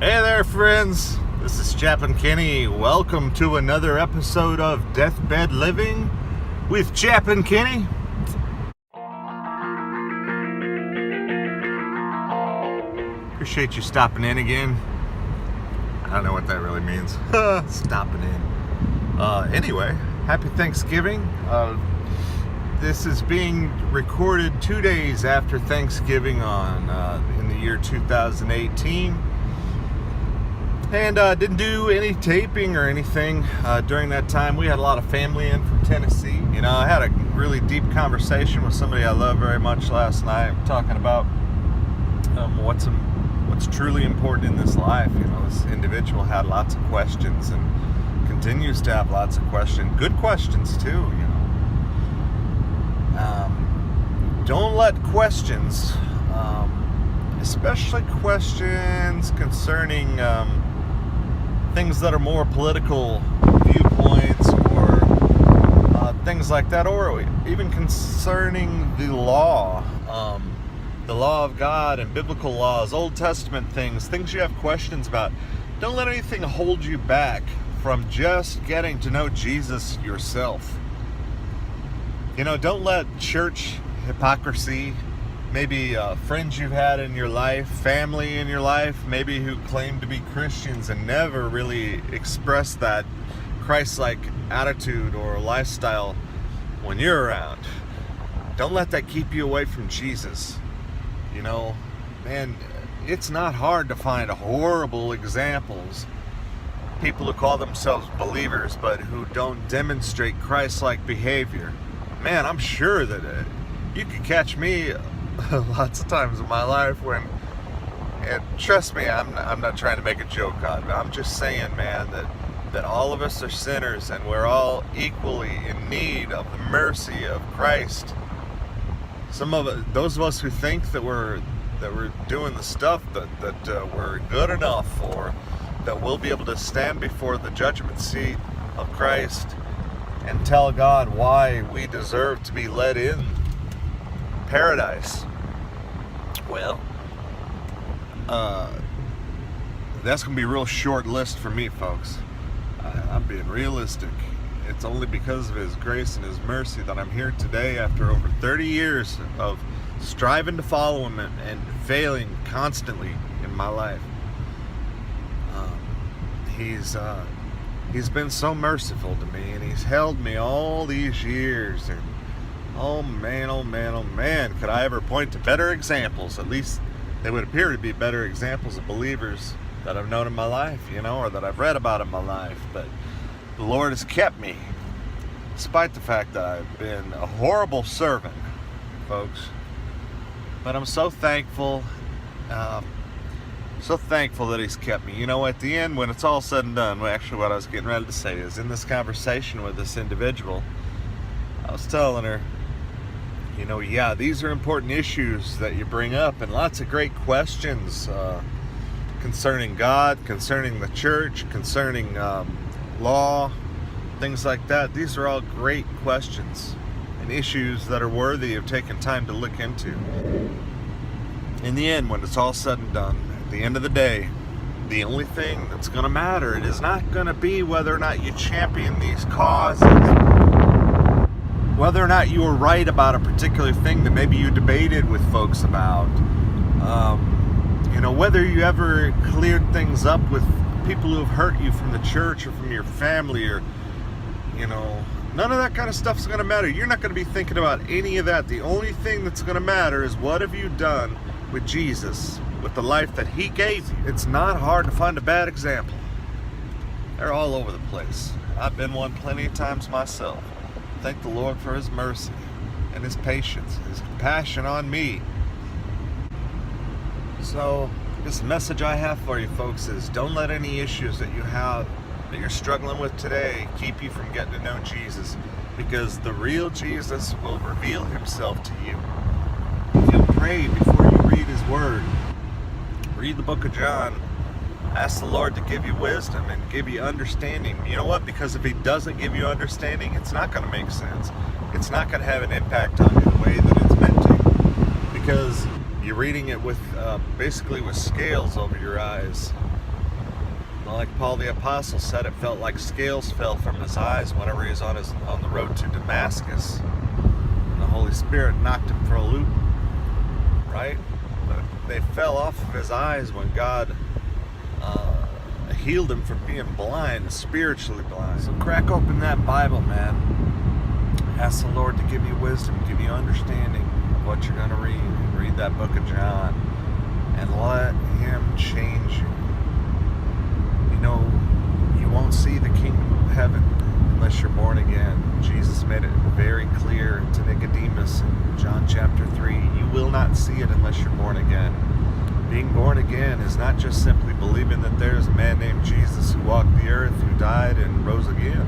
Hey there, friends. This is Chaplain Kenny. Welcome to another episode of Deathbed Living with Chaplain Kenny. Appreciate you stopping in again. I don't know what that really means. Stopping in. Anyway, happy Thanksgiving. This is being recorded 2 days after Thanksgiving in the year 2018. And didn't do any taping or anything during that time. We had a lot of family in from Tennessee. You know, I had a really deep conversation with somebody I love very much last night, talking about what's truly important in this life. You know, this individual had lots of questions and continues to have lots of questions. Good questions too, you know. Don't let questions, especially questions concerning things that are more political viewpoints or things like that, or even concerning the law of God and biblical laws, Old Testament things you have questions about. Don't let anything hold you back from just getting to know Jesus yourself. You know, don't let church hypocrisy, maybe friends you've had in your life, family in your life, maybe who claim to be Christians and never really express that Christ-like attitude or lifestyle when you're around. Don't let that keep you away from Jesus. You know, man, it's not hard to find horrible examples. People who call themselves believers but who don't demonstrate Christ-like behavior. Man, I'm sure that you could catch me lots of times in my life when, and trust me, I'm not trying to make a joke on it, but I'm just saying, man, that all of us are sinners and we're all equally in need of the mercy of Christ. Those of us who think that we're doing the stuff that we're good enough, or that we'll be able to stand before the judgment seat of Christ and tell God why we deserve to be let in paradise. Well, that's going to be a real short list for me, folks. I'm being realistic. It's only because of His grace and His mercy that I'm here today after over 30 years of striving to follow Him and failing constantly in my life. He's been so merciful to me, and He's held me all these years, and oh man, could I ever point to better examples? At least they would appear to be better examples of believers that I've known in my life, you know, or that I've read about in my life. But the Lord has kept me, despite the fact that I've been a horrible servant, folks. But I'm so thankful that He's kept me. You know, at the end, when it's all said and done, actually what I was getting ready to say is, in this conversation with this individual, I was telling her, you know, yeah, these are important issues that you bring up, and lots of great questions concerning God, concerning the church, concerning law, things like that. These are all great questions and issues that are worthy of taking time to look into. In the end, when it's all said and done, at the end of the day, the only thing that's going to matter, it is not going to be whether or not you champion these causes, whether or not you were right about a particular thing that maybe you debated with folks about, you know, whether you ever cleared things up with people who have hurt you from the church or from your family, or, you know, none of that kind of stuff's going to matter. You're not going to be thinking about any of that. The only thing that's going to matter is, what have you done with Jesus, with the life that He gave you? It's not hard to find a bad example. They're all over the place. I've been one plenty of times myself. Thank the Lord for His mercy and His patience, His compassion on me. So, this message I have for you, folks, is don't let any issues that you have, that you're struggling with today, keep you from getting to know Jesus, because the real Jesus will reveal Himself to you. If you'll pray before you read His Word, read the book of John, ask the Lord to give you wisdom and give you understanding. You know what? Because if He doesn't give you understanding, it's not going to make sense. It's not going to have an impact on you the way that it's meant to. Because you're reading it with basically with scales over your eyes. Like Paul the Apostle said, it felt like scales fell from his eyes whenever he was on the road to Damascus. And the Holy Spirit knocked him for a loop, right? But they fell off of his eyes when God healed him from being blind, spiritually blind. So crack open that Bible, man. Ask the Lord to give you wisdom, give you understanding of what you're going to read. Read that book of John and let Him change you. You know, you won't see the kingdom of heaven unless you're born again. Jesus made it very clear to Nicodemus in John chapter 3. You will not see it unless you're born again. Being born again is not just simply believing that there's a man named Jesus who walked the earth, who died and rose again.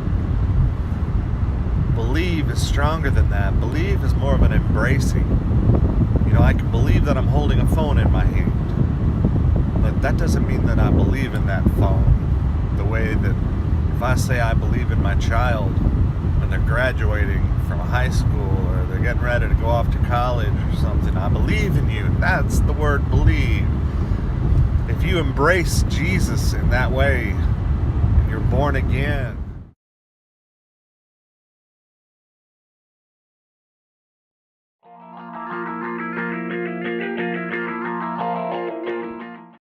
Believe is stronger than that. Believe is more of an embracing. You know, I can believe that I'm holding a phone in my hand, but that doesn't mean that I believe in that phone the way that if I say I believe in my child when they're graduating from high school or they're getting ready to go off to college or something, I believe in you. That's the word believe. If you embrace Jesus in that way and you're born again,